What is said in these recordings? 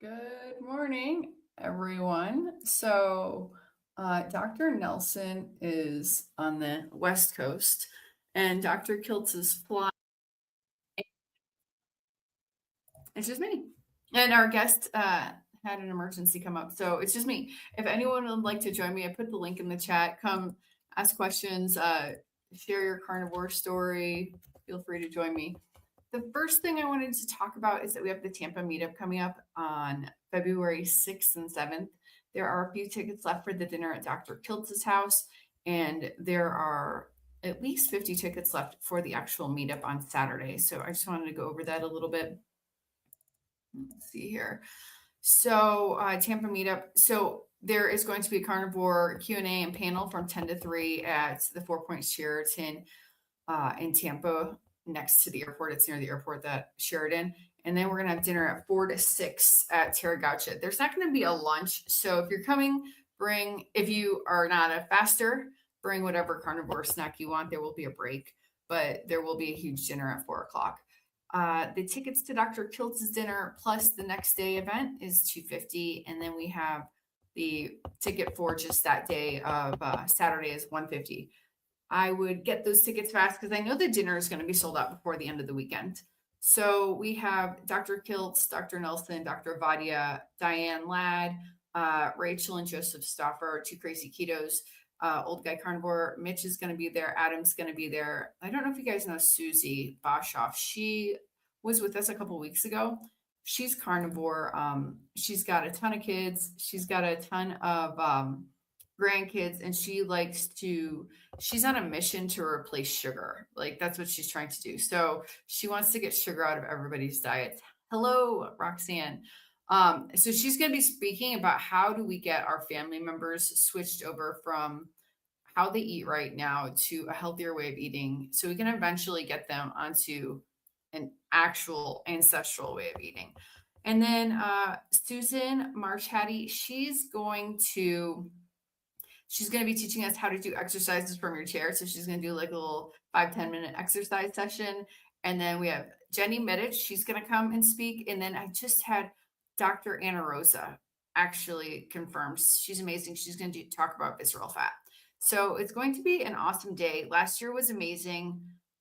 Good morning, everyone. Dr. Nelson is on the West Coast, and Dr. Kiltz is flying. It's just me. And our guest had an emergency come up, so it's just me. If anyone would like to join me, I put the link in the chat. Come ask questions, share your carnivore story. Feel free to join me. The first thing I wanted to talk about is that we have the Tampa meetup coming up on February 6th and 7th. There are a few tickets left for the dinner at Dr. Kiltz's house, and there are at least 50 tickets left for the actual meetup on Saturday. So I just wanted to go over that a little bit. Let's see here. Tampa meetup. So there is going to be a carnivore Q&A and panel from 10 to 3 at the Four Points Sheraton in Tampa, next to the airport. It's near the airport, that Sheridan. And then we're going to have dinner at 4 to 6 at Terra Gaucha. There's not going to be a lunch. So if you're coming, if you are not a faster, bring whatever carnivore snack you want. There will be a break, but there will be a huge dinner at 4 o'clock. The tickets to Dr. Kiltz's dinner plus the next day event is $250. And then we have the ticket for just that day of Saturday is $150. I would get those tickets fast because I know the dinner is going to be sold out before the end of the weekend. So we have Dr. Kiltz, Dr. Nelson, Dr. Vadia, Diane Ladd, Rachel and Joseph Stoffer, Two Crazy Ketos, Old Guy Carnivore. Mitch is going to be there. Adam's going to be there. I don't know if you guys know Susie Boshoff. She was with us a couple weeks ago. She's carnivore. She's got a ton of kids. She's got a ton of grandkids, and she's on a mission to replace sugar. Like, that's what she's trying to do. So she wants to get sugar out of everybody's diet. Hello, Roxanne. So she's going to be speaking about how do we get our family members switched over from how they eat right now to a healthier way of eating, so we can eventually get them onto an actual ancestral way of eating. And then Susan Marchatti, she's going to be teaching us how to do exercises from your chair. So she's going to do like a little 5-10 minute exercise session. And then we have Jenny Middich. She's going to come and speak. And then I just had Dr. Anna Rosa actually confirmed. She's amazing. She's going to talk about visceral fat. So it's going to be an awesome day. Last year was amazing.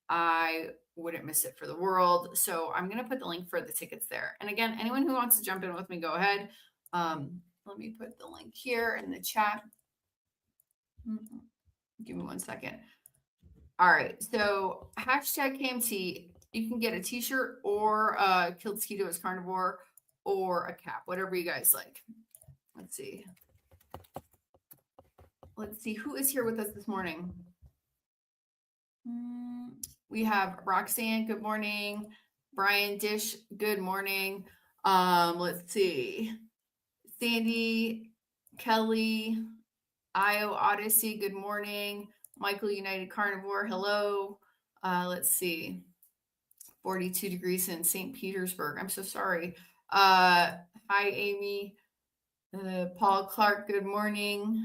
I wouldn't miss it for the world. So I'm going to put the link for the tickets there. And again, anyone who wants to jump in with me, go ahead. Let me put the link here in the chat. Give me 1 second. All right. So #KMT, you can get a t-shirt or a Kiltz Keto as Carnivore or a cap, whatever you guys like. Let's see who is here with us this morning. We have Roxanne, good morning. Brian Dish, good morning. Let's see. Sandy, Kelly, Io Odyssey, good morning. Michael United Carnivore, hello. Let's see. 42 degrees in St. Petersburg. I'm so sorry. Hi, Amy. Paul Clark, good morning.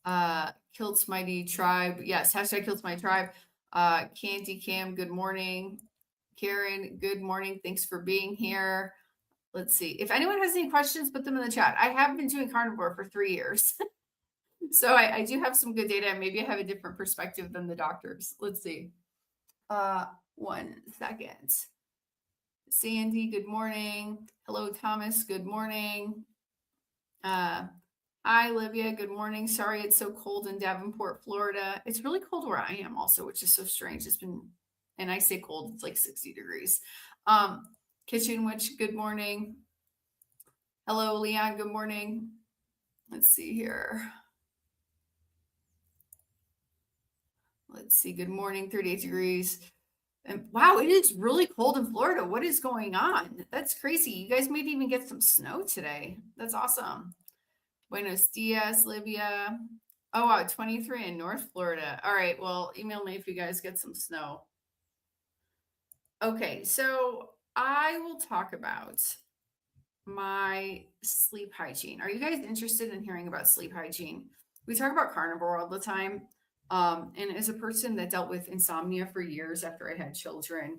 Kiltz Mighty Tribe. Yes, #Kiltz Mighty Tribe. Candy Cam, good morning. Karen, good morning. Thanks for being here. Let's see. If anyone has any questions, put them in the chat. I have been doing carnivore for 3 years. So I do have some good data. Maybe I have a different perspective than the doctors. Let's see. 1 second. Sandy, good morning. Hello, Thomas. Good morning. Hi, Livia. Good morning. Sorry it's so cold in Davenport, Florida. It's really cold where I am also, which is so strange. It's been, and I say cold, it's like 60 degrees. Kitchen Witch, good morning. Hello, Leon. Good morning. Let's see here. Let's see. Good morning. 38 degrees. And wow, it is really cold in Florida. What is going on? That's crazy. You guys might even get some snow today. That's awesome. Buenos dias, Livia. Oh, wow, 23 in North Florida. All right, well, email me if you guys get some snow. Okay, so I will talk about my sleep hygiene. Are you guys interested in hearing about sleep hygiene? We talk about carnivore all the time. And as a person that dealt with insomnia for years after I had children,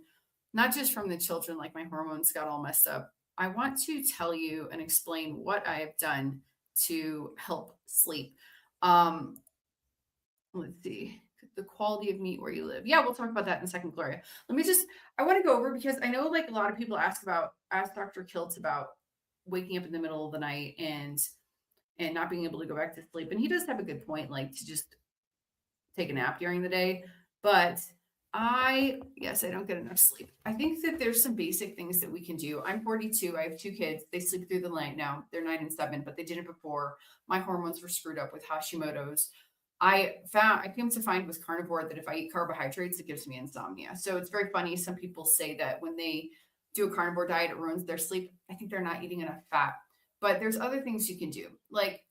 not just from the children, like my hormones got all messed up, I want to tell you and explain what I have done to help sleep. Um, let's see, the quality of meat where you live. Yeah, we'll talk about that in a second, Gloria. Let me just, I want to go over because I know like a lot of people ask Dr. Kiltz about waking up in the middle of the night and not being able to go back to sleep. And he does have a good point, like to just take a nap during the day. But yes, I don't get enough sleep. I think that there's some basic things that we can do. I'm 42. I have two kids. They sleep through the night now. They're 9 and 7, but they did it before. My hormones were screwed up with Hashimoto's. I came to find with carnivore that if I eat carbohydrates, it gives me insomnia. So it's very funny. Some people say that when they do a carnivore diet, it ruins their sleep. I think they're not eating enough fat. But there's other things you can do. Like,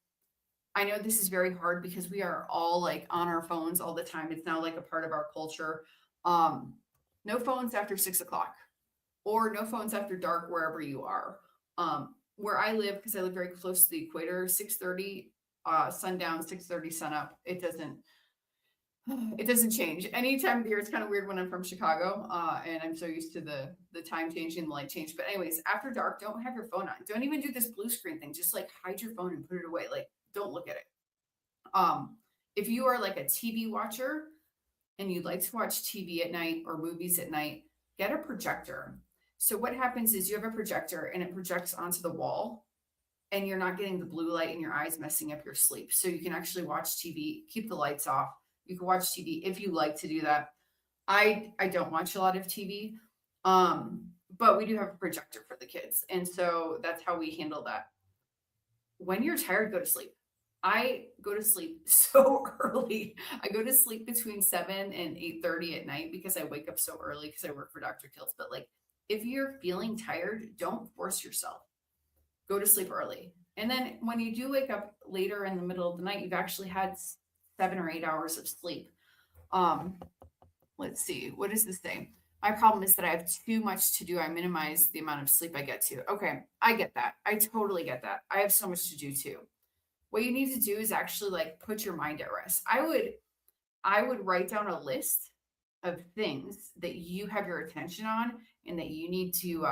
I know this is very hard because we are all like on our phones all the time. It's now like a part of our culture. Um, no phones after 6 o'clock or no phones after dark wherever you are. Where I live, because I live very close to the equator, 6:30 sundown, 6:30 sunup. It doesn't change. Any time of year, it's kind of weird when I'm from Chicago, and I'm so used to the time change and the light change. But anyways, after dark, don't have your phone on. Don't even do this blue screen thing. Just like hide your phone and put it away. Like don't look at it. If you are like a TV watcher and you'd like to watch TV at night or movies at night, get a projector. So what happens is you have a projector and it projects onto the wall and you're not getting the blue light in your eyes messing up your sleep. So you can actually watch TV, keep the lights off. You can watch TV if you like to do that. I don't watch a lot of TV, but we do have a projector for the kids. And so that's how we handle that. When you're tired, go to sleep. I go to sleep so early. I go to sleep between 7 and 8:30 at night because I wake up so early because I work for Dr. Kiltz. But like if you're feeling tired, don't force yourself. Go to sleep early. And then when you do wake up later in the middle of the night, you've actually had 7 or 8 hours of sleep. Let's see. What does this say? My problem is that I have too much to do. I minimize the amount of sleep I get to. Okay, I get that. I totally get that. I have so much to do too. What you need to do is actually like put your mind at rest. I would write down a list of things that you have your attention on and that you need to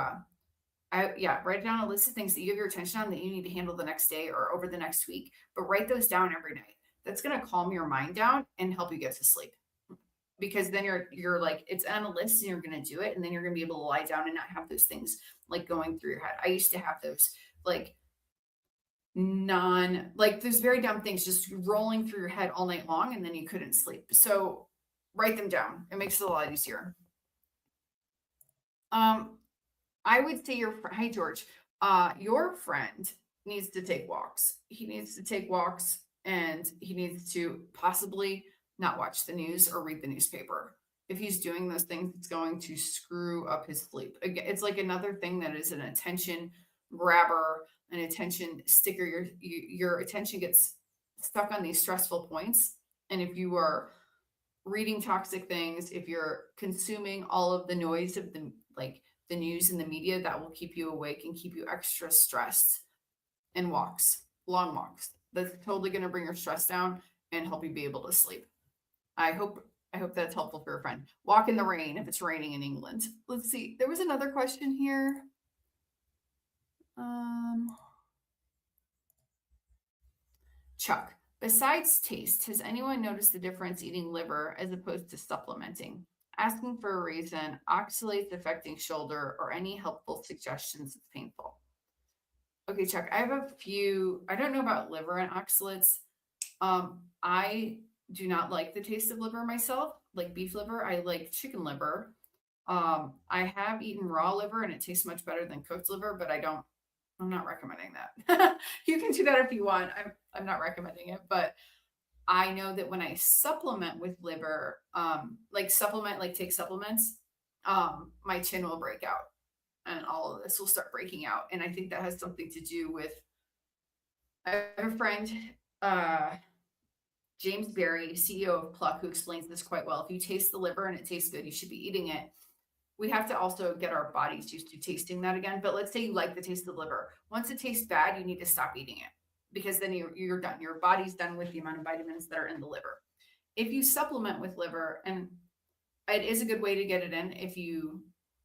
write down a list of things that you have your attention on that you need to handle the next day or over the next week, but write those down every night. That's going to calm your mind down and help you get to sleep. Because then you're like, it's on a list and you're going to do it. And then you're going to be able to lie down and not have those things like going through your head. I used to have those like those very dumb things just rolling through your head all night long. And then you couldn't sleep. So write them down. It makes it a lot easier. I would say hi, George, your friend needs to take walks. He needs to take walks and he needs to possibly not watch the news or read the newspaper. If he's doing those things, it's going to screw up his sleep. Again, it's like another thing that is an attention grabber, an attention sticker. Your attention gets stuck on these stressful points. And if you are reading toxic things, if you're consuming all of the noise of the news and the media, that will keep you awake and keep you extra stressed. And long walks. That's totally going to bring your stress down and help you be able to sleep. I hope that's helpful for your friend. Walk in the rain if it's raining in England. Let's see. There was another question here. Chuck, besides taste, has anyone noticed the difference eating liver as opposed to supplementing? Asking for a reason, oxalates affecting shoulder, or any helpful suggestions it's painful. Okay, Chuck, I have a few. I don't know about liver and oxalates. I do not like the taste of liver myself, like beef liver. I like chicken liver. I have eaten raw liver and it tastes much better than cooked liver, but I'm not recommending that. You can do that if you want. I'm not recommending it, but I know that when I supplement with liver, take supplements, my chin will break out and all of this will start breaking out. And I think that has something to do with, I have a friend, James Berry, CEO of Pluck, who explains this quite well. If you taste the liver and it tastes good, you should be eating it. We have to also get our bodies used to tasting that again. But let's say you like the taste of the liver. Once it tastes bad, you need to stop eating it because then you're done. Your body's done with the amount of vitamins that are in the liver. If you supplement with liver, and it is a good way to get it in if you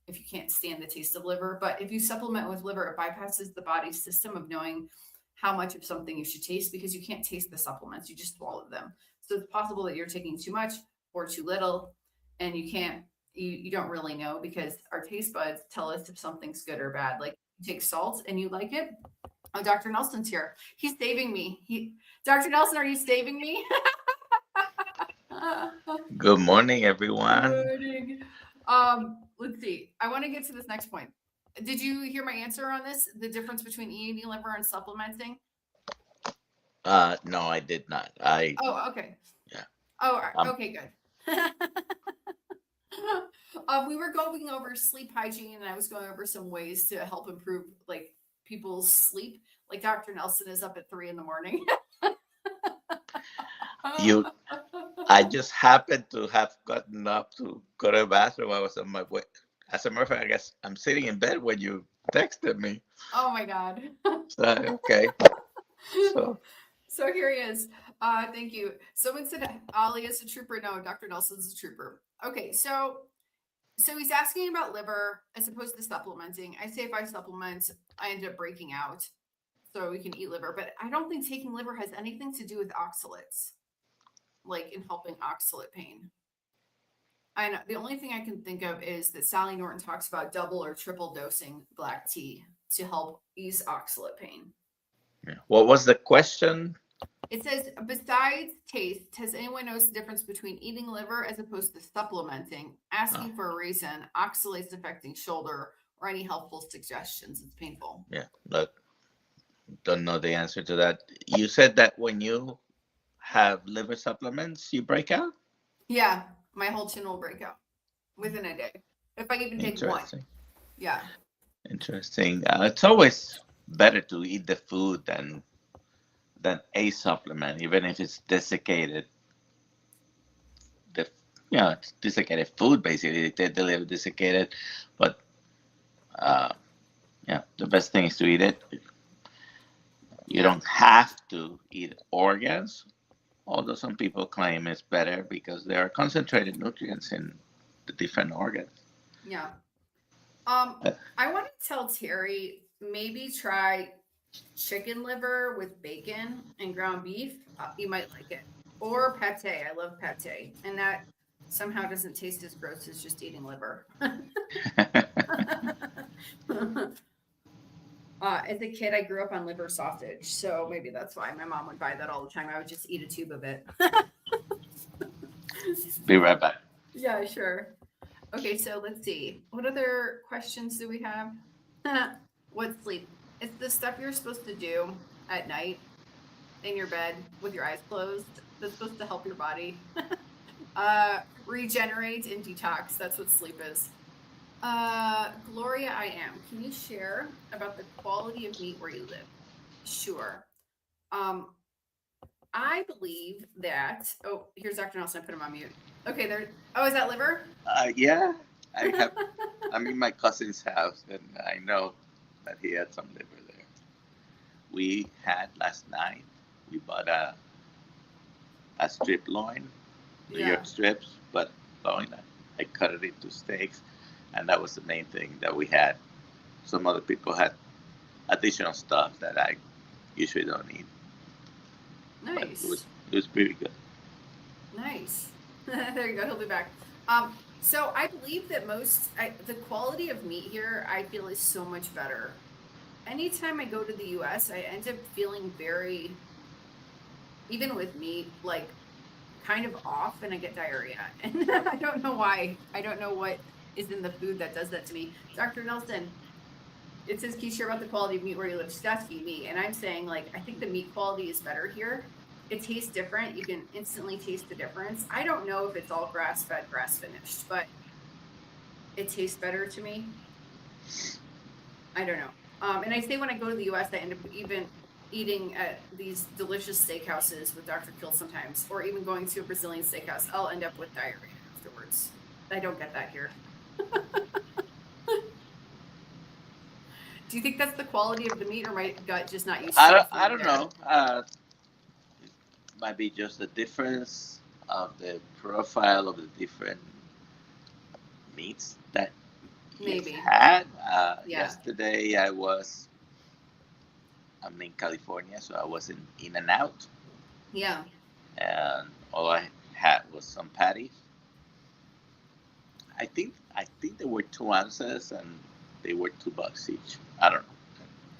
if you can't stand the taste of liver. But if you supplement with liver, it bypasses the body's system of knowing how much of something you should taste because you can't taste the supplements, you just swallow them. So it's possible that you're taking too much or too little, and you don't really know because our taste buds tell us if something's good or bad. Like you take salt and you like it. Oh, Dr. Nelson's here. He's saving me. Dr. Nelson, are you saving me? Good morning, Good everyone. morning. Let's see. I want to get to this next point. Did you hear my answer on this? The difference between eating liver and supplementing? No, I did not. Oh, okay. Yeah. Oh, Um, okay, good. We were going over sleep hygiene, and I was going over some ways to help improve like people's sleep. Like Dr. Nelson is up at 3 in the morning. you, I just happened to have gotten up to go to the bathroom. I was on my way. As a matter of fact, I guess I'm sitting in bed when you texted me. Oh my God. So, okay. So, So here he is. Thank you. Someone said Ali is a trooper. No, Dr. Nelson's a trooper. Okay, so he's asking about liver as opposed to supplementing. I say if I supplement, I end up breaking out. So we can eat liver, but I don't think taking liver has anything to do with oxalates, like in helping oxalate pain. I know the only thing I can think of is that Sally Norton talks about double or triple dosing black tea to help ease oxalate pain. yeah. What was the question? It says, besides taste, has anyone noticed the difference between eating liver as opposed to supplementing? Oh, Asking for a reason, oxalates affecting shoulder, or any helpful suggestions. It's painful. yeah. Look, don't know the answer to that. You said that when you have liver supplements, you break out? Yeah, my whole chin will break out within a day. If I even take one. Interesting. Yeah. Interesting. It's always better to eat the food than a supplement, even if it's desiccated. The it's desiccated food basically. They deliver desiccated, but uh, yeah, the best thing is to eat it. You Yeah. don't have to eat organs, although some people claim it's better because there are concentrated nutrients in the different organs. Yeah. Uh, I want to tell Terry maybe try chicken liver with bacon and ground beef. You might like it. Or pate. I love pate. And that somehow doesn't taste as gross as just eating liver. As a kid, I grew up on liver sausage. So maybe that's why my mom would buy that all the time. I would just eat a tube of it. Be right back. Yeah, sure. Okay, so let's see. What other questions do we have? What's sleep? It's the stuff you're supposed to do at night in your bed with your eyes closed. That's supposed to help your body regenerate and detox. That's what sleep is. Gloria, I am. Can you share about the quality of meat where you live? Sure. Um, I believe that. Oh, here's Dr. Nelson. I put him on mute. Okay, there. Oh, is that liver? Yeah, I have. I'm in my cousin's house, and I know that he had some liver there. We had last night. We bought a strip loin, New Yeah. York strips, but loin. I cut it into steaks, and that was the main thing that we had. Some other people had additional stuff that I usually don't eat, but Nice. it was pretty good. Nice. There you go. He'll be back. So I believe that the quality of meat here, I feel is so much better. Anytime I go to the US, I end up feeling very, even with meat, like kind of off and I get diarrhea. And I don't know why. I don't know what is in the food that does that to me. Dr. Nelson, it says, can you share about the quality of meat where you live? She's asking me. And I'm saying, like, I think the meat quality is better here. It tastes different. You can instantly taste the difference. I don't know if it's all grass fed, grass finished, but it tastes better to me. I don't know. And I say when I go to the US, I end up even eating at these delicious steakhouses with Dr.Kiltz sometimes, or even going to a Brazilian steakhouse. I'll end up with diarrhea afterwards. I don't get that here. Do you think that's the quality of the meat, or my gut just not used to it? I don't know. It might be just the difference of the profile of the different meats that Yes, Maybe. had. Yeah. Yesterday I'm in California, so I was in and out, Yeah. and all I had was some patties. I think there were 2 ounces, and they were $2 each. I don't know.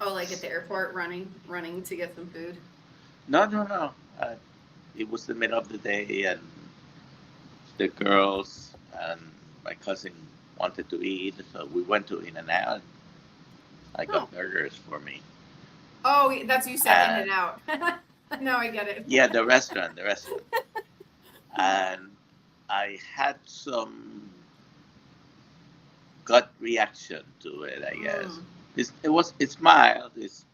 Oh, like at the airport running to get some food. No, no, no. It was the middle of the day, and the girls and my cousin wanted to eat, so we went to In and Out. I Oh. got burgers for me, Oh, that's you said in and and out. Now I get it. yeah, the restaurant, and I had some gut reaction to it. I guess Mm. it's mild. It's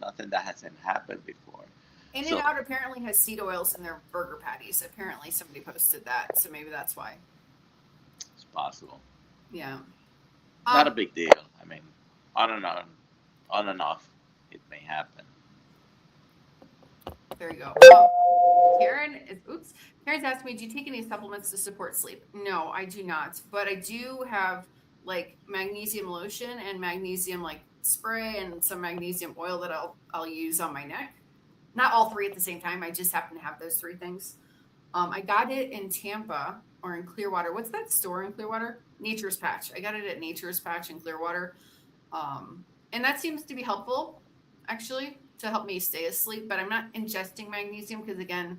nothing that hasn't happened before, In and so Out apparently has seed oils in their burger patties. Apparently somebody posted that, so maybe that's why. it's possible. Yeah. Not a Um, big deal. I mean, on and on and off, it may happen. there you go. Karen is oops. Karen's asked me, do you take any supplements to support sleep? No, I do not. But I do have like magnesium lotion and magnesium like spray and some magnesium oil that I'll use on my neck. Not all three at the same time. I just happen to have those three things. I got it in Tampa or in Clearwater. What's that store in Clearwater? Nature's Patch. I got it at Nature's Patch in Clearwater. And that seems to be helpful, actually, to help me stay asleep. But I'm not ingesting magnesium because, again,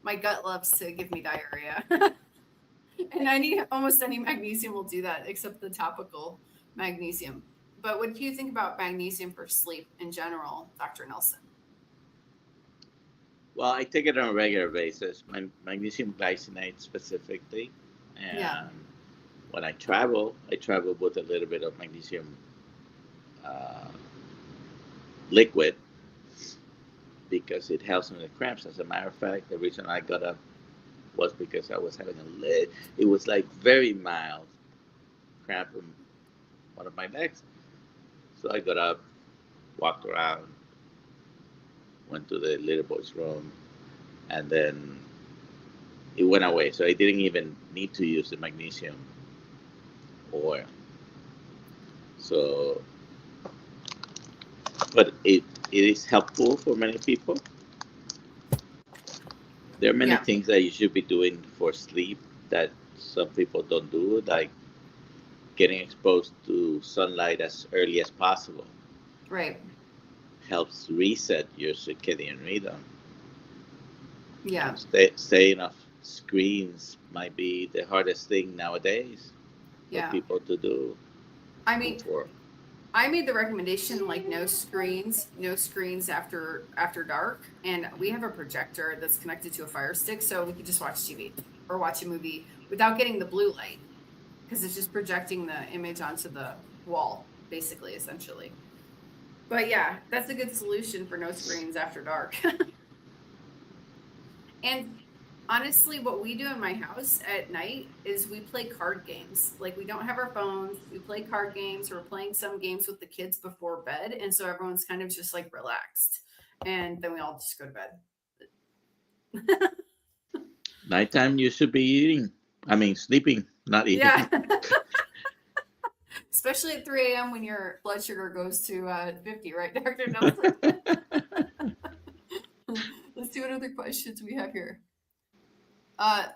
my gut loves to give me diarrhea. And almost any magnesium will do that, except the topical magnesium. But what do you think about magnesium for sleep in general, Dr. Nelson? Well, I take it on a regular basis, magnesium glycinate specifically. Yeah. And when I travel with a little bit of magnesium uh, liquid because it helps with the cramps. As a matter of fact, the reason I got up was because I was having it was like very mild cramp in one of my legs. So I got up, walked around, went to the little boy's room, and then it went away. So I didn't even need to use the magnesium oil. So, but it is helpful for many people. There are many Yeah. things that you should be doing for sleep that some people don't do, like getting exposed to sunlight as early as possible Right. helps reset your circadian rhythm. Yeah. Staying off screens might be the hardest thing nowadays for Yeah. people to do I mean, before. I made the recommendation like no screens after dark, and we have a projector that's connected to a Fire Stick, so we could just watch TV or watch a movie without getting the blue light because it's just projecting the image onto the wall, basically, essentially. But yeah, that's a good solution for no screens after dark. And honestly, what we do in my house at night is we play card games. Like we don't have our phones, we play card games, we're playing some games with the kids before bed. And so everyone's kind of just like relaxed. And then we all just go to bed. Nighttime, you should be eating. I mean, sleeping, not Yeah. eating. Especially at 3 a.m. when your blood sugar goes to 50, right, Dr. Nelson? Let's see what other questions we have here. Uh,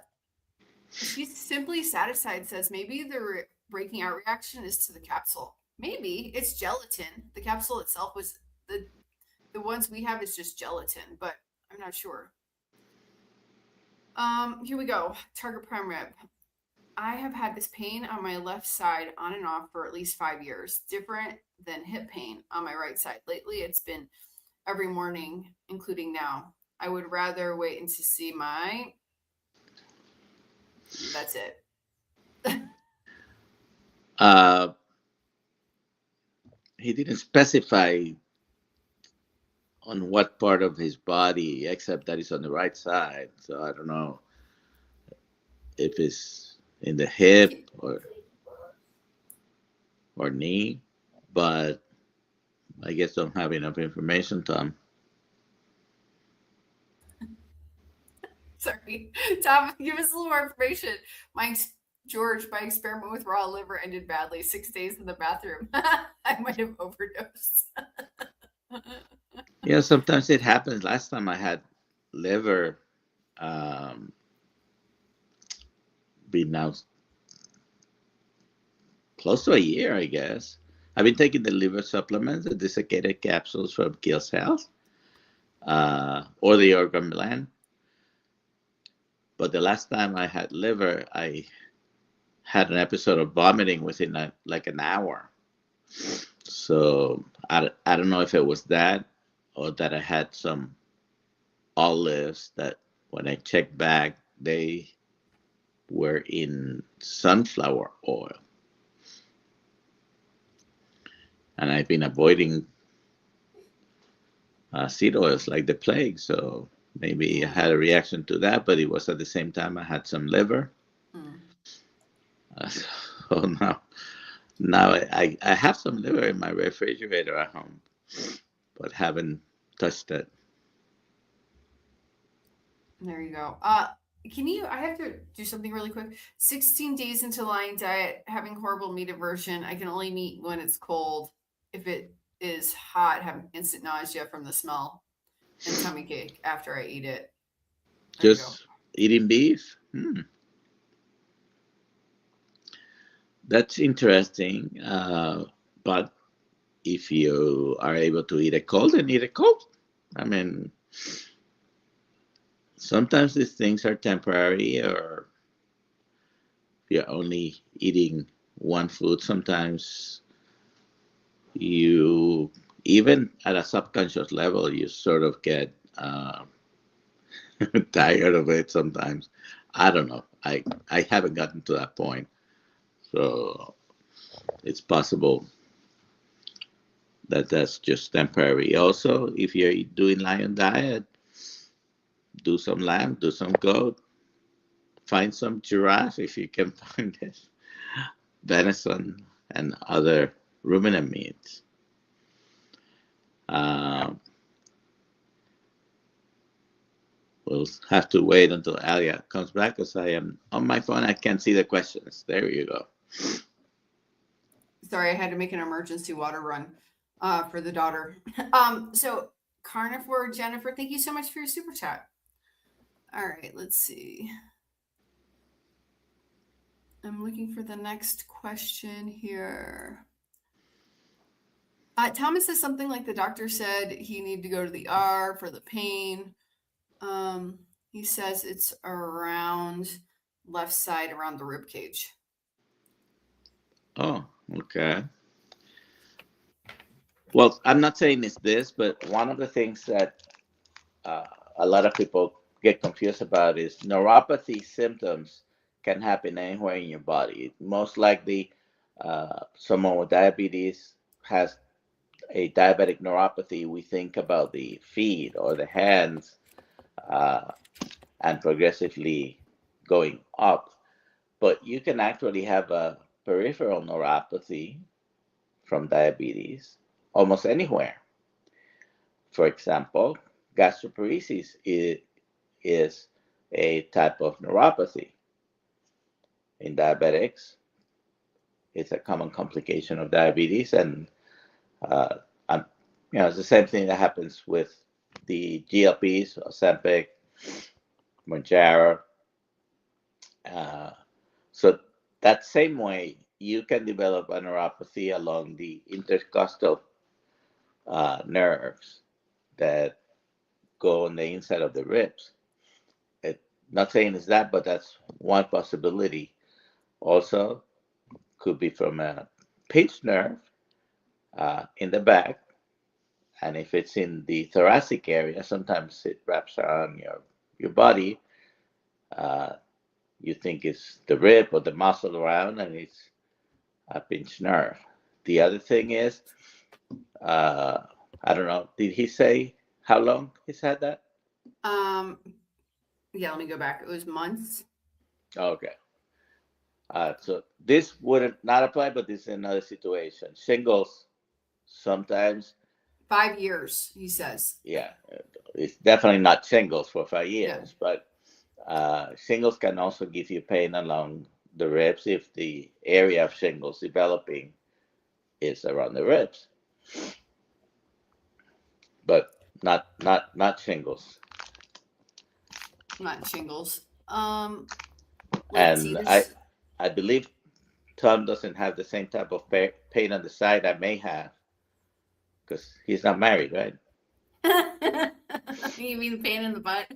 She's simply satisfied says maybe the breaking out reaction is to the capsule. Maybe it's gelatin. The capsule itself was the ones we have is just gelatin, but I'm not sure. Here we go. Target prime rib. I have had this pain on my left side on and off for at least 5 years, different than hip pain on my right side. Lately, it's been every morning, including now. I would rather wait and to see my. That's it. uh, he didn't specify on what part of his body, except that it's on the right side. So I don't know if it's in the hip or knee, but I guess don't have enough information, Tom. Sorry, Tom, give us a little more information. My George, my experiment with raw liver ended badly. 6 days in the bathroom. I might have overdosed. Yeah, sometimes it happens. Last time I had liver, um, been now close to a year, I guess. I've been taking the liver supplements, the desiccated capsules from Kiltz Health, or the organ blend. But the last time I had liver, I had an episode of vomiting within like an hour. So I don't know if it was that or that I had some olives that when I checked back, they were in sunflower oil. And I've been avoiding seed oils like the plague. So maybe I had a reaction to that, but it was at the same time I had some liver. Mm. So now I have some liver in my refrigerator at home, but haven't touched it. There you go. I have to do something really quick. 16 days into lying diet, having horrible meat aversion. I can only eat when it's cold. If it is hot, have instant nausea from the smell and tummy ache after I eat it. There you go. Just eating beef? That's interesting. But if you are able to eat it cold, then eat it cold. I mean, sometimes these things are temporary, or if you're only eating one food, sometimes you, even at a subconscious level, you sort of get tired of it sometimes. I don't know. I haven't gotten to that point. So it's possible that that's just temporary. Also, if you're doing lion diet, do some lamb, do some goat, find some giraffe if you can find it, venison, and other ruminant meats. Um, we'll have to wait until Alia comes back because I am on my phone. I can't see the questions. There you go. Sorry, I had to make an emergency water run for the daughter. So Carnivore Jennifer, thank you so much for your super chat. All right, let's see. I'm looking for the next question here. Thomas says something like the doctor said he needed to go to the ER for the pain. He says it's around left side around the rib cage. Oh, okay. Well, I'm not saying it's this, but one of the things that uh, a lot of people get confused about is neuropathy symptoms can happen anywhere in your body. Most likely, someone with diabetes has a diabetic neuropathy. We think about the feet or the hands, uh, and progressively going up. But you can actually have a peripheral neuropathy from diabetes almost anywhere. For example, gastroparesis is a type of neuropathy. In diabetics, it's a common complication of diabetes, and uh, it's the same thing that happens with the GLPs, Ozempic, Mounjaro. Uh, so that same way, you can develop a neuropathy along the intercostal nerves that go on the inside of the ribs. It, not saying it's that, but that's one possibility. Also, could be from a pinched nerve in the back, and if it's in the thoracic area, sometimes it wraps around your body. Uh, you think it's the rib or the muscle around, and it's a pinched nerve. The other thing is, uh, I don't know. Did he say how long he's had that? Um, yeah, let me go back. It was months. Okay. So this would not apply, but this is another situation. Shingles, sometimes, 5 years, he says. yeah, it's definitely not shingles for 5 years, Yeah. but shingles can also give you pain along the ribs if the area of shingles developing is around the ribs, but not shingles. Not shingles. Let's see And this. I believe Tom doesn't have the same type of pain on the side I may have because he's not married, right? You mean pain in the butt?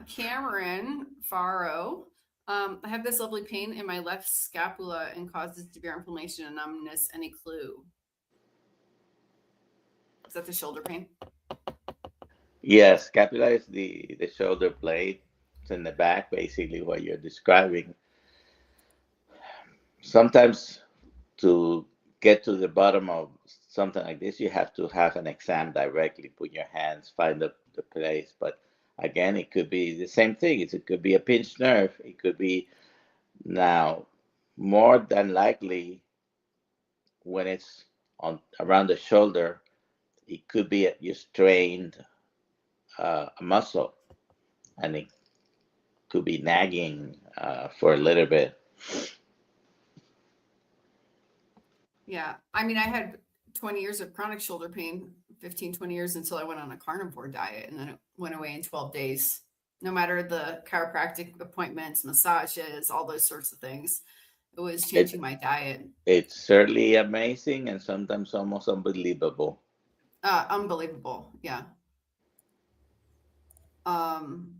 Cameron Faro. I have this lovely pain in my left scapula and causes severe inflammation and numbness. Any clue? Is that the shoulder pain? Yes, scapula is the shoulder blade. It's in the back, basically what you're describing. Sometimes to get to the bottom of something like this, you have to have an exam directly, put your hands, find the place. But again, it could be the same thing. It could be a pinched nerve. It could be now more than likely when it's on around the shoulder, it could be you strained a muscle and it could be nagging for a little bit. Yeah. I mean, I had 20 years of chronic shoulder pain, 15, 20 years until I went on a carnivore diet, and then it went away in 12 days. No matter the chiropractic appointments, massages, all those sorts of things, it was changing It my diet. it's certainly amazing and sometimes almost unbelievable. Unbelievable. Yeah. Um,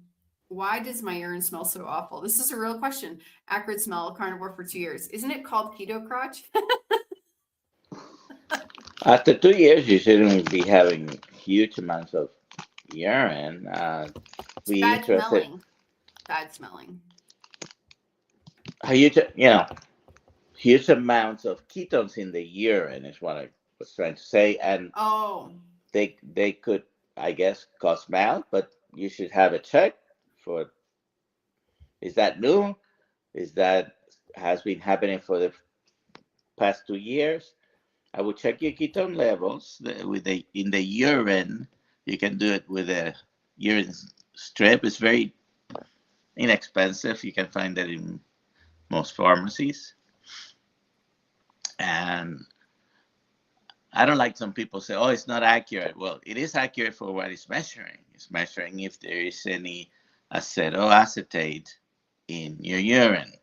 why does my urine smell so awful? This is a real question. Acrid smell, carnivore for 2 years. Isn't it called keto crotch? After 2 years, you shouldn't be having huge amounts of urine. It's Be bad interested. smelling. Bad smelling. How huge amounts of ketones in the urine is what I was trying to say, and Oh, they could, I guess, cause mouth, but you should have a check for. Is that new? Is that has been happening for the past 2 years? I would check your ketone levels with the in the urine. You can do it with a urine strip. It's very inexpensive. You can find that in most pharmacies. And I don't like some people say, "Oh, it's not accurate." Well, it is accurate for what it's measuring. It's measuring if there is any acetoacetate in your urine.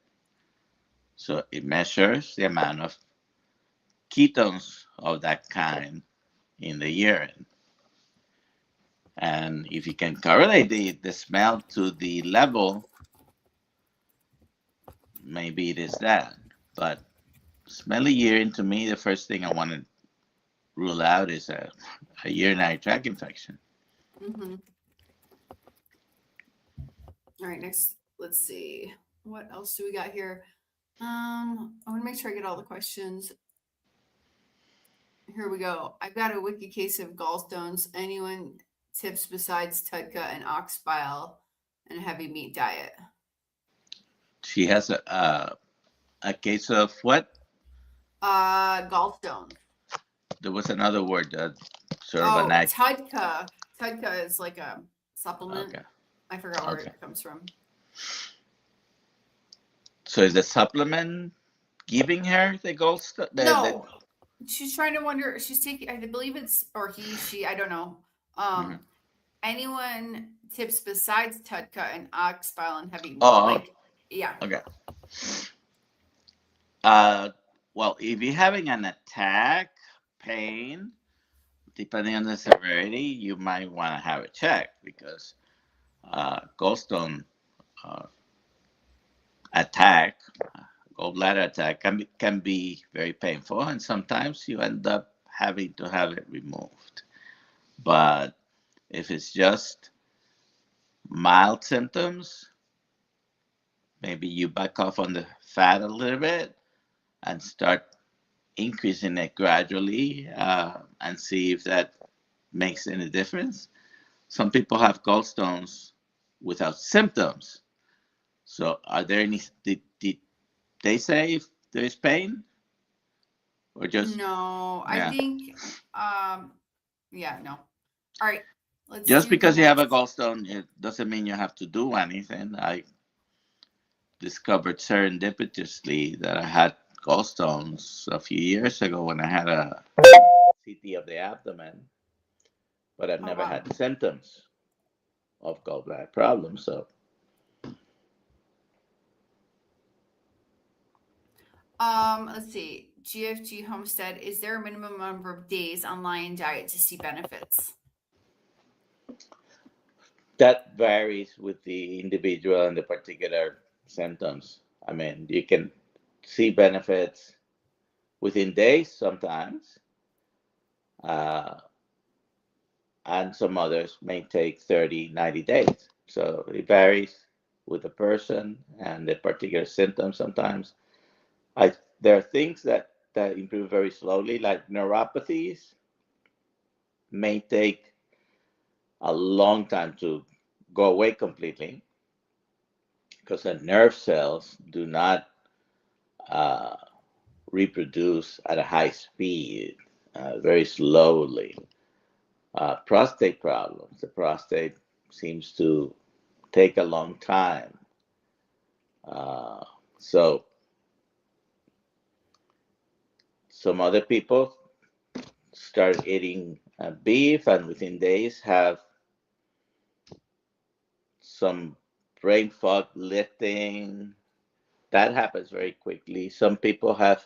So it measures the amount of ketones of that kind in the urine. And if you can correlate the smell to the level, maybe it is that. But smelly urine, to me, the first thing I want to rule out is a urinary tract infection. mm-hmm. All right, next, let's see. What else do we got here? I want to make sure I get all the questions. Here we go. I've got a wiki case of gallstones. Anyone tips besides Tudka and ox bile and a heavy meat diet? She has a case of what? Gallstones. There was another word that sort of Oh, an. Tudka. Tudka is like a supplement. Okay. I forgot where Okay. it comes from. So is the supplement giving her the gold stuff? No, she's trying to wonder. She's taking, I believe it's, or he, she, I don't know. Mhm. Anyone tips besides Tudka and ox bile and heavy meat? Oh, Like, yeah. okay. Well, if you're having an attack, pain, depending on the severity, you might want to have it checked because gallstone uh, attack, gallbladder attack, can be very painful, and sometimes you end up having to have it removed. But if it's just mild symptoms, maybe you back off on the fat a little bit and start increasing it gradually and see if that makes any difference. Some people have gallstones without symptoms. So, are there any? Did they say if there is pain, or just No, I yeah? think, yeah, no. All right. Let's Just do the because you have a next. gallstone, it doesn't mean you have to do anything. I discovered serendipitously that I had gallstones a few years ago when I had a CT of the abdomen, but I've Oh never wow. had symptoms of gallbladder problems. So Let's see. GFG Homestead, is there a minimum number of days on lion diet to see benefits? that varies with the individual and the particular symptoms. I mean, you can see benefits within days sometimes, uh, and some others may take 30, 90 days. So it varies with the person and the particular symptoms sometimes. There are things that improve very slowly, like neuropathies may take a long time to go away completely because the nerve cells do not uh, reproduce at a high speed, very slowly. Prostate problems. The prostate seems to take a long time. Uh, so some other people start eating beef and within days have some brain fog lifting. That happens very quickly. Some people have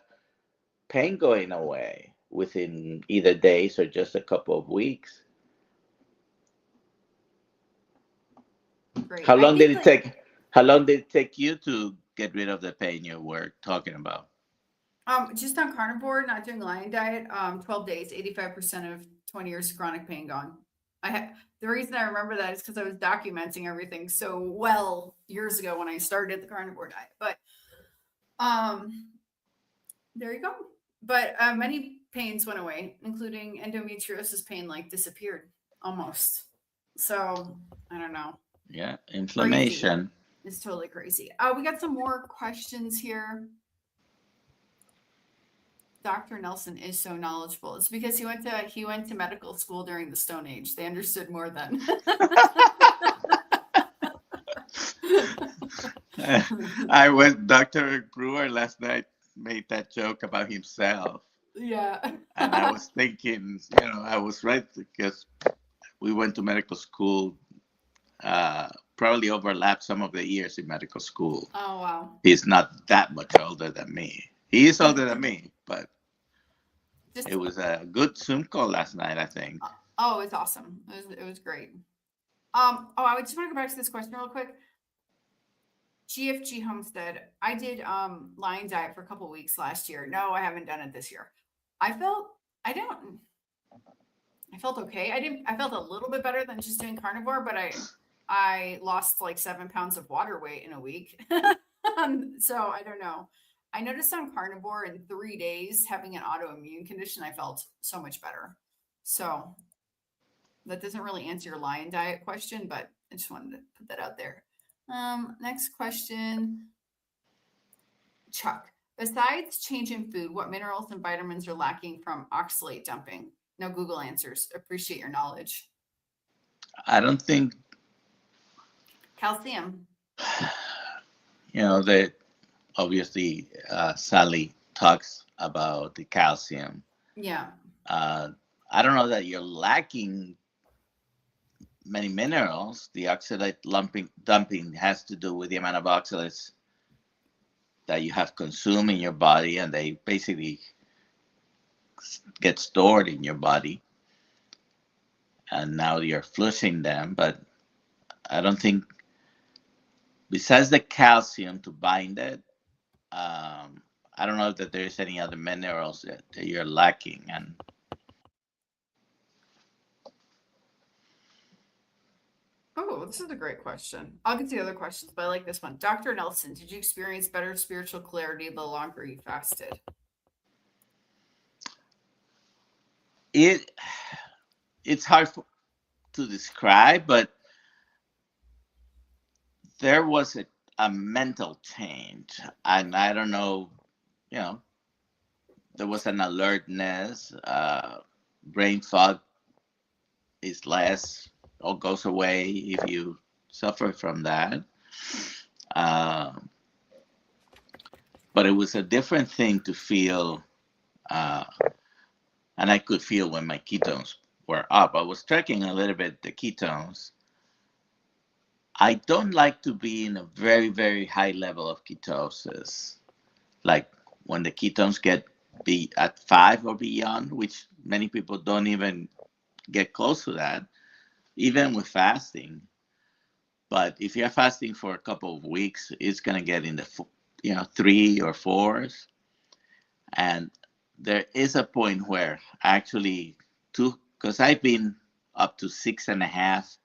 pain going away within either days or just a couple of weeks. Great. How I long did think it like take? How long did it take you to get rid of the pain you were talking about? just on carnivore, not doing lion diet, 12 days, 85% of 20 years of chronic pain gone. The reason I remember that is because I was documenting everything so well years ago when I started the carnivore diet. But um there you go. But many pains went away, including endometriosis pain, like disappeared almost. So I don't know. Yeah, Crazy. inflammation. It's totally crazy. We got some more questions here. Dr. Nelson is so knowledgeable. It's because he went to medical school during the Stone Age. They understood more then. I went. Dr. Brewer last night made that joke about himself, Yeah. and I was thinking, I was right because we went to medical school. Probably overlapped some of the years in medical school. Oh wow. He's not that much older than me. He is older than me, but Just it was a good Zoom call last night, I think. oh, it's awesome. It was great. I just want to go back to this question real quick. GFG Homestead. I did lion diet for a couple weeks last year. No, I haven't done it this year. I felt I don't I felt okay. I felt a little bit better than just doing carnivore, but I lost like 7 pounds of water weight in a week. So I don't know. I noticed on carnivore in 3 days having an autoimmune condition, I felt so much better. So that doesn't really answer your lion diet question, but I just wanted to put that out there. Next question, Chuck. Besides change in food, what minerals and vitamins are lacking from oxalate dumping? No Google answers. Appreciate your knowledge. I don't think, Calcium. that obviously Sally talks about the calcium. Yeah. Uh, I don't know that you're lacking many minerals. The oxalate dumping has to do with the amount of oxalates that you have consumed in your body, and they basically get stored in your body. And now you're flushing them, but I don't think, besides the calcium to bind it, I don't know that there's any other minerals that you're lacking. And Oh, this is a great question. I'll get to the other questions, but I like this one. Dr. Nelson, did you experience better spiritual clarity the longer you fasted? it it's hard to describe, but there was a mental change, and I don't know, you know, there was an alertness. Brain fog is less. all goes away if you suffer from that. Uh, but it was a different thing to feel, uh, and I could feel when my ketones were up. I was tracking a little bit the ketones. I don't like to be in a very, very high level of ketosis, like when the ketones get be at 5 or beyond, which many people don't even get close to that, even with fasting. But if you're fasting for a couple of weeks, it's going to get in the 3 or 4s, and there is a point where actually two, because I've been up to 6.5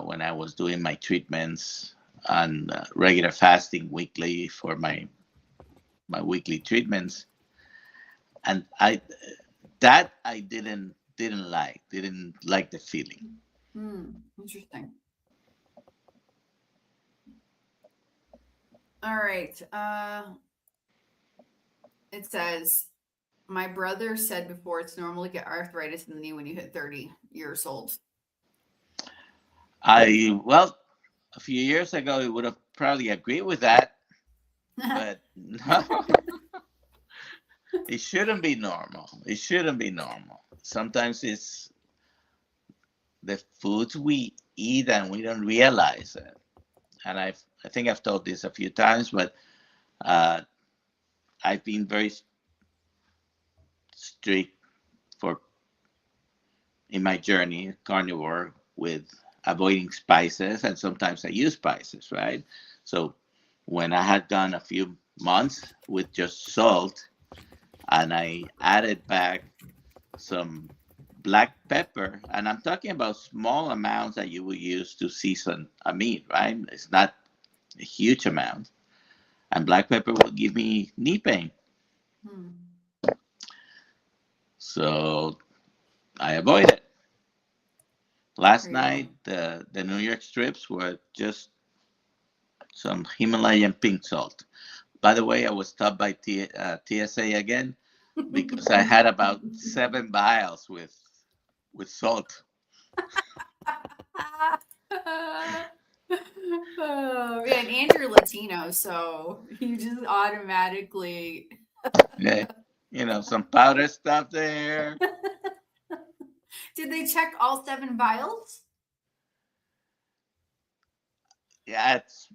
when I was doing my treatments and regular fasting weekly for my weekly treatments, and I didn't like the feeling. Interesting. All right. It says, my brother said before it's normal to get arthritis in the knee when you hit 30 years old. Well, a few years ago, I would have probably agreed with that, but no, it shouldn't be normal. It shouldn't be normal. Sometimes it's the foods we eat and we don't realize it. And I think I've told this a few times, but uh, I've been very strict for in my journey carnivore with avoiding spices, and sometimes I use spices, right? So when I had gone a few months with just salt, and I added back some black pepper, and I'm talking about small amounts that you would use to season a meat, right? It's not a huge amount. And black pepper will give me knee pain. So I avoid it. Last night, the New York strips were just some Himalayan pink salt. By the way, I was stopped by TSA again because I had about 7 vials with salt. Oh, yeah, and you're Latino, so you just automatically. Yeah, some powder stuff there. Did they check all 7 vials? Yeah, it's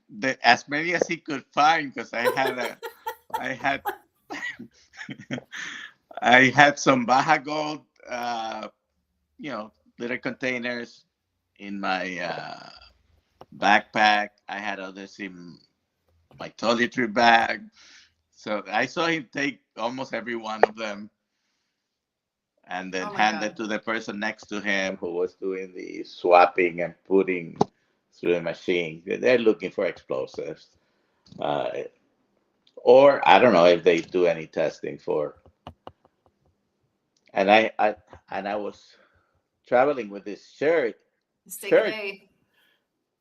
as many as he could find because I had I had some Baja Gold, little containers in my backpack. I had others in my toiletry bag. So I saw him take almost every one of them and then Oh my hand it God. to the person next to him who was doing the swapping and putting through the machine. They're looking for explosives. Uh, or I don't know if they do any testing for. And I was traveling with this Steak a shirt. day.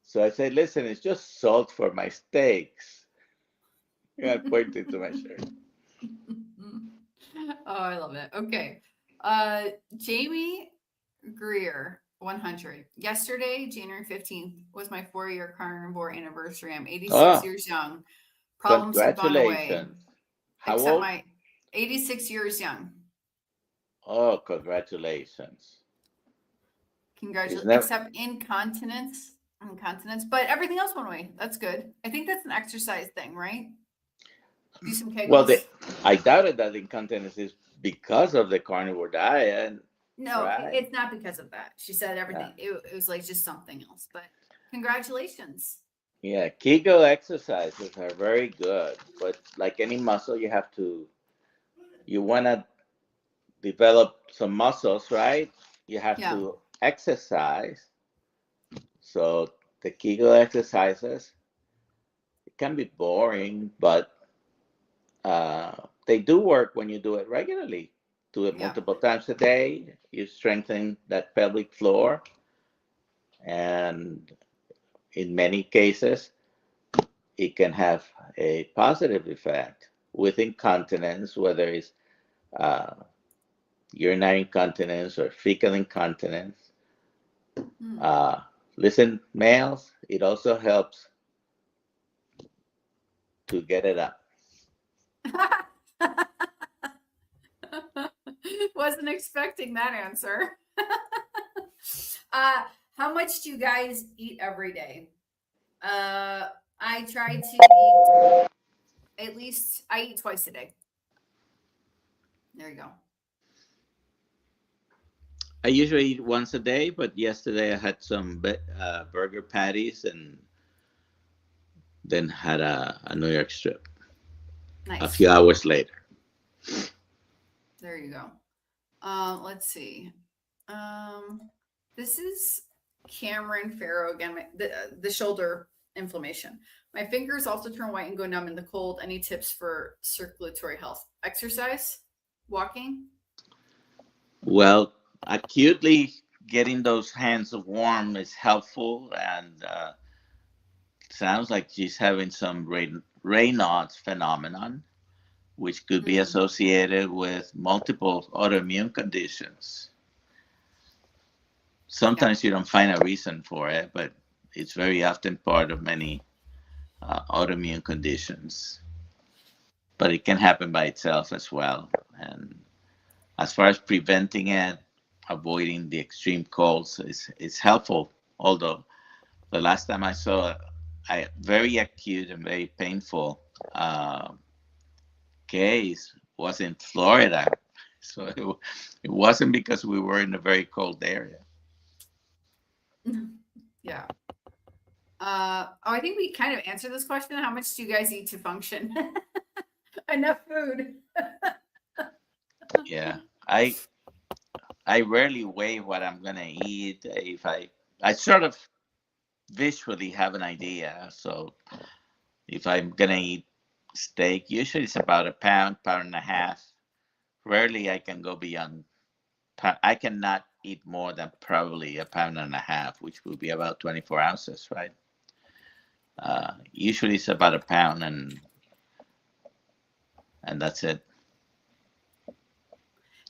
So I said, listen, it's just salt for my steaks. I pointed to my shirt. Oh, I love it. Okay. Jamie Greer, 100. Yesterday, January 15th, was my 4-year carnivore anniversary. I'm 86 Oh, years young. Problems have gone away, congratulations. How except old? my 86 years young. Oh, congratulations. It's Congratulations. never. Except incontinence, but everything else went away. That's good. I think that's an exercise thing, right? Do some Well, kegels. I doubted that incontinence is because of the carnivore diet, No, right? it's not because of that. She said Yeah. everything. It was like just something else. But congratulations. Yeah, Kegel exercises are very good, but like any muscle, you want to develop some muscles, right? You have Yeah. to exercise. So the Kegel exercises, it can be boring, but they do work when you do it regularly. Do it Yeah. multiple times a day. You strengthen that pelvic floor, and in many cases, it can have a positive effect with incontinence, whether it's uh, urinary incontinence or fecal incontinence. Hmm. Uh, Listen, males, it also helps to get it up. Wasn't expecting that answer. uh, how much do you guys eat every day? I try to eat at least, I eat twice a day. There you go. I usually eat once a day, but yesterday I had some burger patties and then had a New York strip a Nice. few hours later. There you go. Let's see. Um, this is Cameron Farrow again. The shoulder inflammation. My fingers also turn white and go numb in the cold. Any tips for circulatory health? Exercise, walking. Well, acutely getting those hands warm is helpful, and sounds like she's having some Raynaud's phenomenon, which could be Mm, associated with multiple autoimmune conditions. yeah, Sometimes you don't find a reason for it, but it's very often part of many autoimmune conditions. But it can happen by itself as well. And as far as preventing it, avoiding the extreme colds is helpful. Although the last time I saw a very acute and very painful uh, case was in Florida. So it wasn't because we were in a very cold area. yeah. Oh, I think we kind of answered this question. How much do you guys eat to function? Enough food. Yeah, I rarely weigh what I'm gonna eat. If I sort of visually have an idea. So if I'm gonna eat steak, usually it's about a pound, pound and a half. Rarely I can go beyond. I cannot eat more than probably a pound and a half, which would be about 24 ounces, right? Usually it's about a pound, and that's it.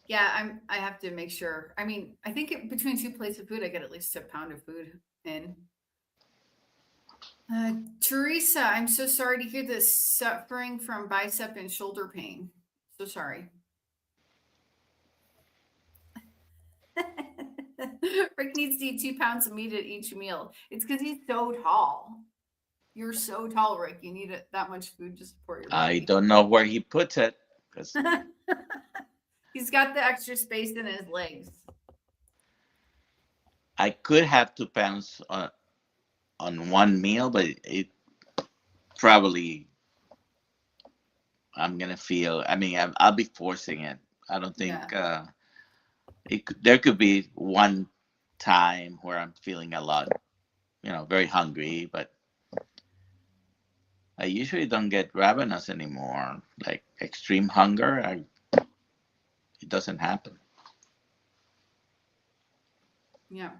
Yeah, I have to make sure. I mean, I think between two plates of food, I get at least a pound of food in. Teresa, I'm so sorry to hear this. Suffering from bicep and shoulder pain. So sorry. Rick needs to eat 2 pounds of meat at each meal. It's because he's so tall. You're so tall, Rick. You need that much food to support your I body. don't know where he puts it because He's got the extra space in his legs. I could have 2 pounds on one meal, but it probably I'm gonna feel. I mean, I'll be forcing it. I don't Yeah. think there could be one time where I'm feeling a lot, very hungry, but I usually don't get ravenous anymore. Like extreme hunger, it doesn't happen. Yeah.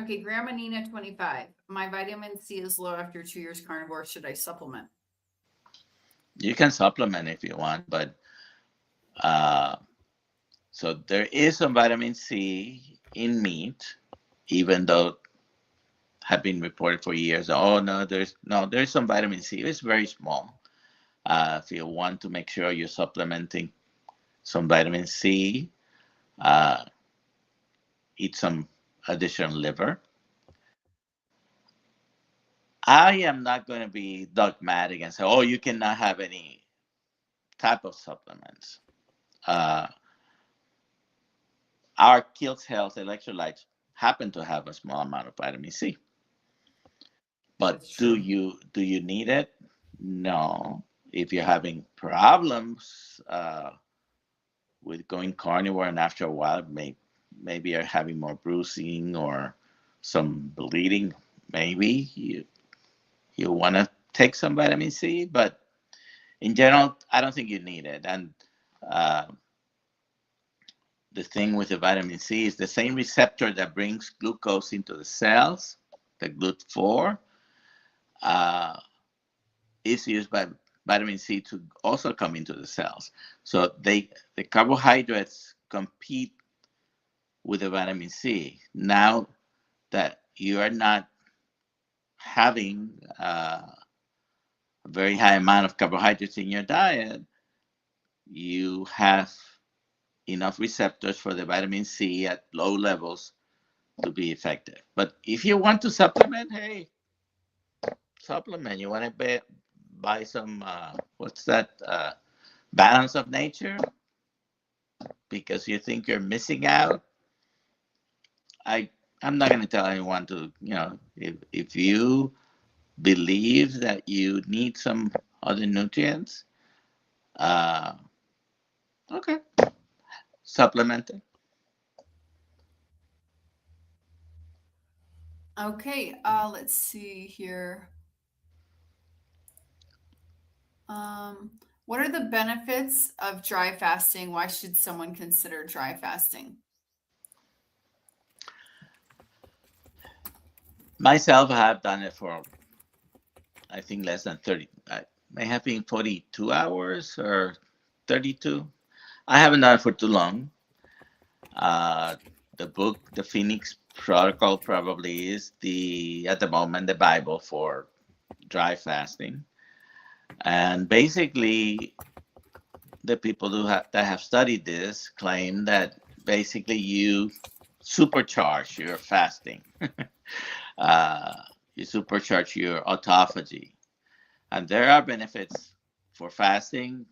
Okay, Grandma Nina 25. My vitamin C is low after 2 years carnivore. Should I supplement? You can supplement if you want, but uh, so there is some vitamin C in meat, even though have been reported for years. Oh no, there's some vitamin C. It's very small. If you want to make sure you're supplementing some vitamin C, uh, eat some additional liver. I am not going to be dogmatic and say, oh, you cannot have any type of supplements. Uh, our Kiltz Health electrolytes happen to have a small amount of vitamin C, but That's do true. you need it? No. If you're having problems with going carnivore, and after a while, maybe you're having more bruising or some bleeding, maybe you want to take some vitamin C, but in general, I don't think you need it. And uh, the thing with the vitamin C is the same receptor that brings glucose into the cells, the GLUT4, uh, is used by vitamin C to also come into the cells. So the carbohydrates compete with the vitamin C. Now that you are not having a very high amount of carbohydrates in your diet, you have enough receptors for the vitamin C at low levels to be effective. But if you want to supplement, hey, supplement. You want to buy some, what's that, balance of nature because you think you're missing out. I, I'm not going to tell anyone to, if you believe that you need some other nutrients, uh, okay, supplement it. Okay, let's see here. What are the benefits of dry fasting? Why should someone consider dry fasting? Myself, I have done it for, I think, less than 30. I may have been 42 hours or 32. I haven't done it for too long. Uh, the book, the Phoenix Protocol, probably is at the moment, the Bible for dry fasting. And basically, the people that have studied this claim that basically you supercharge your fasting. uh, you supercharge your autophagy. And there are benefits for fasting,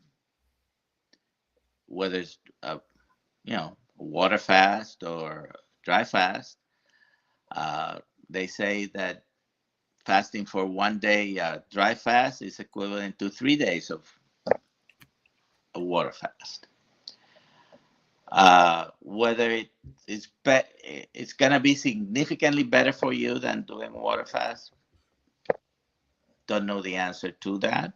whether it's water fast or dry fast. They say that fasting for 1 day dry fast is equivalent to 3 days of a water fast. Whether it's gonna be significantly better for you than doing water fast, don't know the answer to that.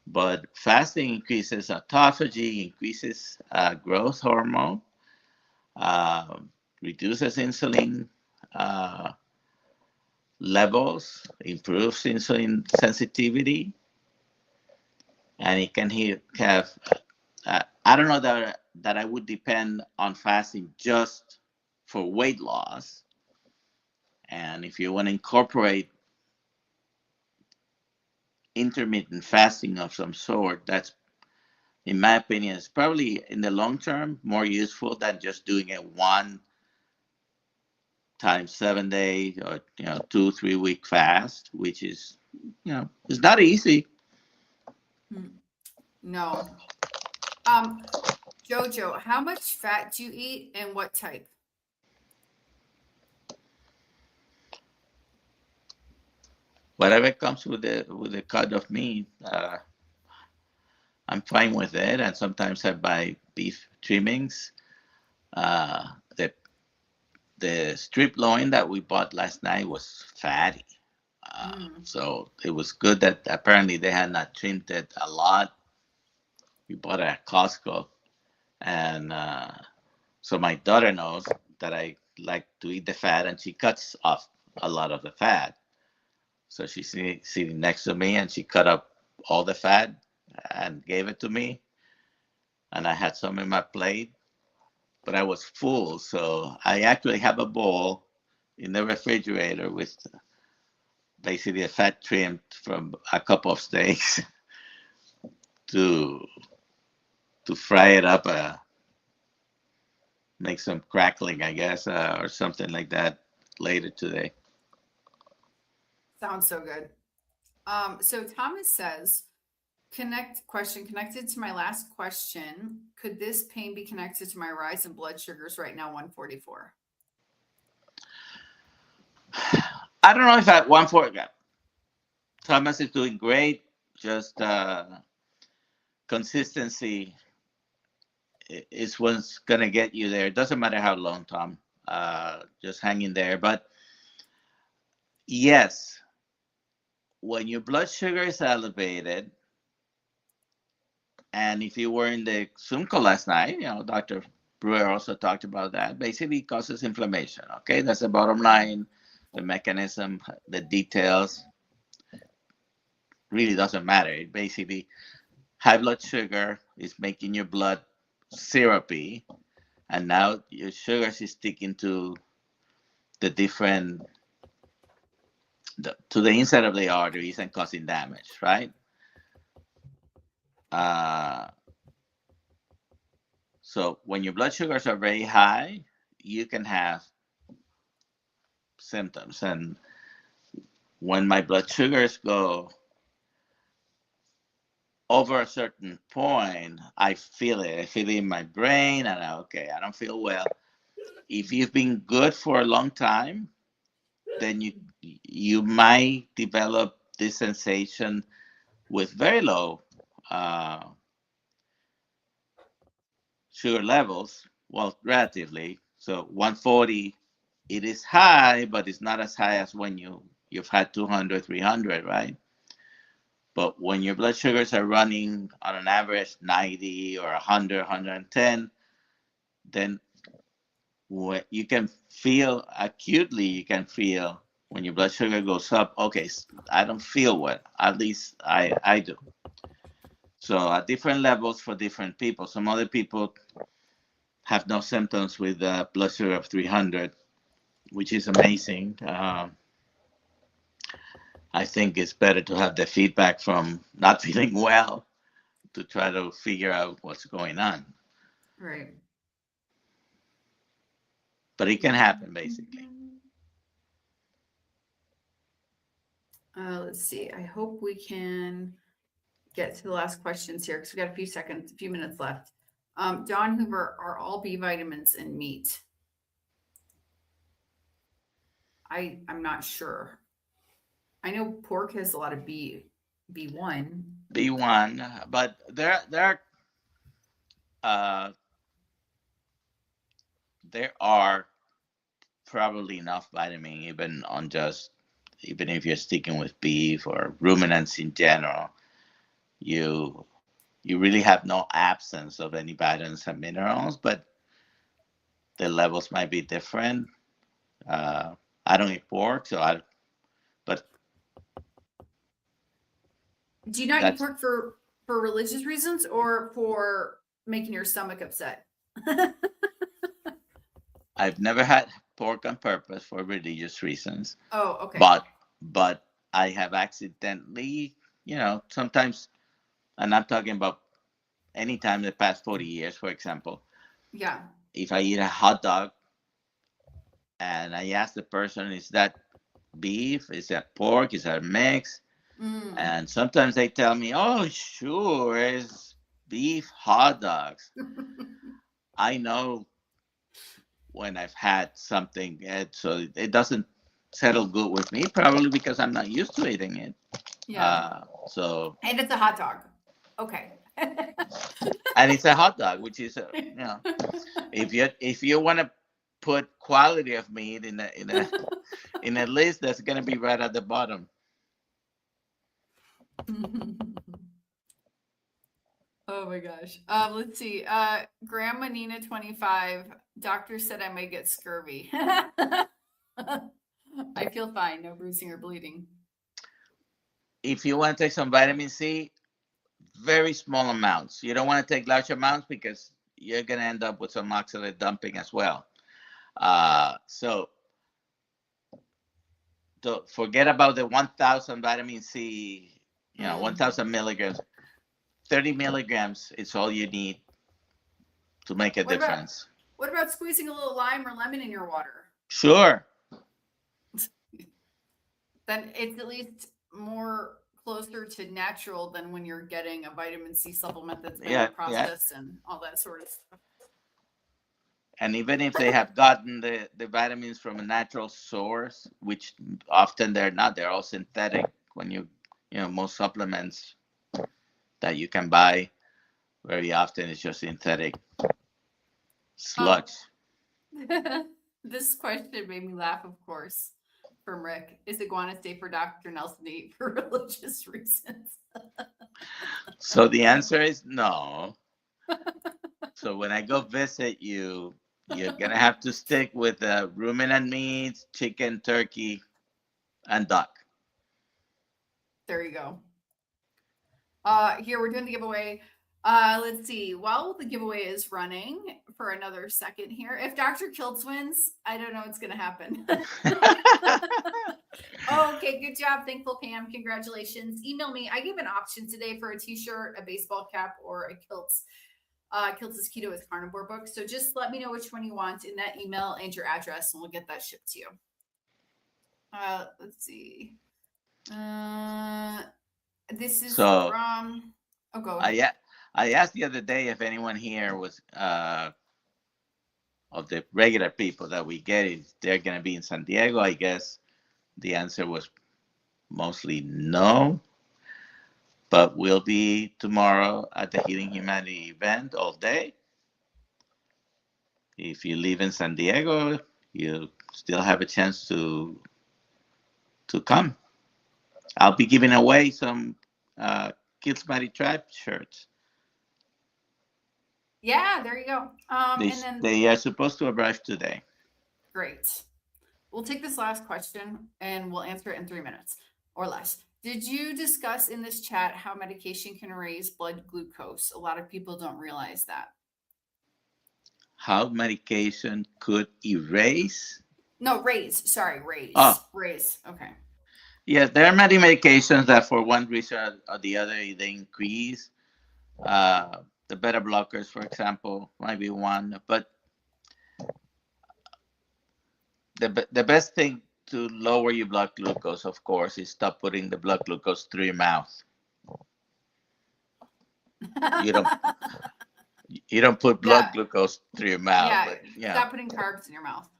But fasting increases autophagy, increases growth hormone, uh, reduces insulin levels, improves insulin sensitivity, and it can have. I don't know that I would depend on fasting just for weight loss. And if you want to incorporate intermittent fasting of some sort, that's, in my opinion, is probably in the long term more useful than just doing a 1 times 7 day or 2-3 week fast, which is it's not easy. No. Jojo, how much fat do you eat and what type? Whatever comes with the cut of meat, I'm fine with it. And sometimes I buy beef trimmings. Uh, the the strip loin that we bought last night was fatty. So it was good that apparently they had not trimmed it a lot. We bought it at Costco. And so my daughter knows that I like to eat the fat, and she cuts off a lot of the fat. So she's sitting next to me, and she cut up all the fat and gave it to me. And I had some in my plate, but I was full. So I actually have a bowl in the refrigerator with basically the fat trimmed from a couple of steaks to fry it up, make some crackling, I guess, or something like that later today. Sounds so good. So Thomas says, connected to my last question. Could this pain be connected to my rise in blood sugars right now, 144? I don't know if at 140, Thomas is doing great. Just consistency is what's gonna get you there. It doesn't matter how long, Tom. Just hang in there. But yes, when your blood sugar is elevated, and if you were in the Zoom call last night, Dr. Brewer also talked about that. Basically, it causes inflammation. Okay, that's the bottom line. The mechanism, the details, really doesn't matter. It basically, high blood sugar is making your blood syrupy, and now your sugar is sticking to the different to the inside of the arteries and causing damage, right? Uh, so when your blood sugars are very high, you can have symptoms. And when my blood sugars go over a certain point, I feel it. I feel it in my brain, and okay, I don't feel well. If you've been good for a long time, then you might develop this sensation with very low uh, sugar levels. Well, relatively. So 140, it is high, but it's not as high as when you've had 200, 300, right? But when your blood sugars are running on an average 90 or 100, 110, then what you can feel acutely, you can feel when your blood sugar goes up, okay, I don't feel well. At least I do. So at different levels for different people. Some other people have no symptoms with a blood sugar of 300, which is amazing. I think it's better to have the feedback from not feeling well to try to figure out what's going on. Right. But it can happen, basically. Let's see. I hope we can get to the last questions here because we got a few minutes left. John Hoover, are all B vitamins in meat? I'm not sure. I know pork has a lot of B1. B1, but there are probably enough vitamin even if you're sticking with beef or ruminants in general. You really have no absence of any vitamins and minerals, but the levels might be different. I don't eat pork, but do you not eat pork for religious reasons or for making your stomach upset? I've never had pork on purpose for religious reasons. Oh, okay. But I have accidentally, sometimes, and I'm talking about any time in the past 40 years, for example. Yeah. If I eat a hot dog and I ask the person, is that beef? Is that pork? Is that a mix? And sometimes they tell me, oh, sure, it's beef hot dogs. I know when I've had something, so it doesn't settle good with me, probably because I'm not used to eating it. Yeah. And it's a hot dog. Okay. And it's a hot dog, which is, if you want to put quality of meat in a list, that's going to be right at the bottom. Oh my gosh. Let's see. Grandma Nina 25. Doctor said I may get scurvy. I feel fine. No bruising or bleeding. If you want to take some vitamin C, very small amounts. You don't want to take large amounts because you're going to end up with some oxalate dumping as well. So forget about the 1,000 vitamin C, 1,000 milligrams. 30 milligrams is all you need to make a difference. What about squeezing a little lime or lemon in your water? Sure. Then it's at least more closer to natural than when you're getting a vitamin C supplement that's been processed and all that sort of stuff. And even if they have gotten the vitamins from a natural source, which often they're not, they're all synthetic. When most supplements that you can buy, very often it's just synthetic sludge. This question made me laugh, of course, from Rick. Is iguana safe for Dr. Nelson to eat for religious reasons? So the answer is no. So when I go visit you, you're going to have to stick with ruminant meats, chicken, turkey, and duck. There you go. Here, we're doing the giveaway. Let's see. While the giveaway is running, for another second here. If Dr. Kiltz wins, I don't know what's going to happen. Okay, good job. Thankful Pam. Congratulations. Email me. I gave an option today for a t-shirt, a baseball cap, or a Kiltz. Kiltz's Keto with Carnivore book. So just let me know which one you want in that email and your address, and we'll get that shipped to you. Let's see. This is from. Oh, go ahead. I asked the other day if anyone here was of the regular people that we get, if they're going to be in San Diego. I guess the answer was mostly no. But we'll be tomorrow at the Healing Humanity event all day. If you live in San Diego, you still have a chance to come. I'll be giving away some Kiltz Tribe shirts. Yeah, there you go. They are supposed to arrive today. Great. We'll take this last question and we'll answer it in 3 minutes or less. Did you discuss in this chat how medication can raise blood glucose? A lot of people don't realize that. How medication could erase? No, raise. Sorry, raise. Oh. Raise. Okay. Yes, there are many medications that for one reason or the other, they increase. The beta blockers, for example, might be one. But the best thing to lower your blood glucose, of course, is stop putting the blood glucose through your mouth. You don't put blood glucose through your mouth. Yeah, but, stop putting carbs in your mouth.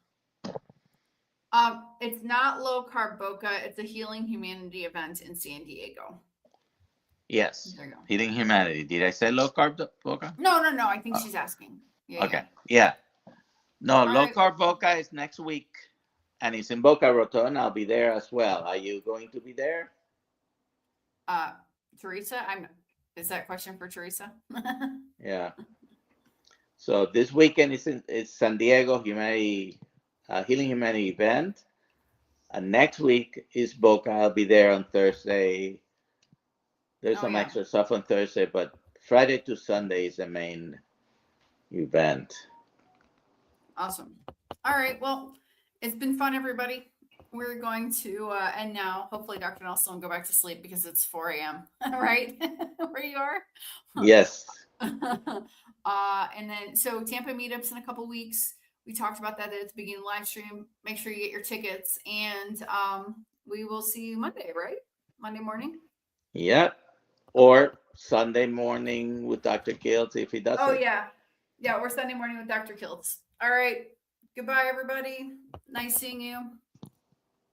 It's not low carb Boca. It's a Healing Humanity event in San Diego. Yes. Healing Humanity. Did I say low carb Boca? No. I think she's asking. Yeah, okay. Yeah. No, low right. carb Boca is next week. And it's in Boca Raton. I'll be there as well. Are you going to be there? Teresa, is that question for Teresa? Yeah. So this weekend it's San Diego Humanity Healing Humanity event. And next week is Boca. I'll be there on Thursday. There's some extra stuff on Thursday, but Friday to Sunday is the main event. Awesome. All right. Well, it's been fun, everybody. We're going to end now. Hopefully, Dr. Nelson will go back to sleep because it's 4 a.m. Right? Where you are? Yes. And then, so Tampa meetups in a couple weeks. We talked about that at the beginning of the live stream. Make sure you get your tickets. And we will see you Monday, right? Monday morning? Yeah. Or Sunday morning with Dr. Kiltz if he does it. Oh, yeah. Yeah, or Sunday morning with Dr. Kiltz. All right. Goodbye, everybody. Nice seeing you.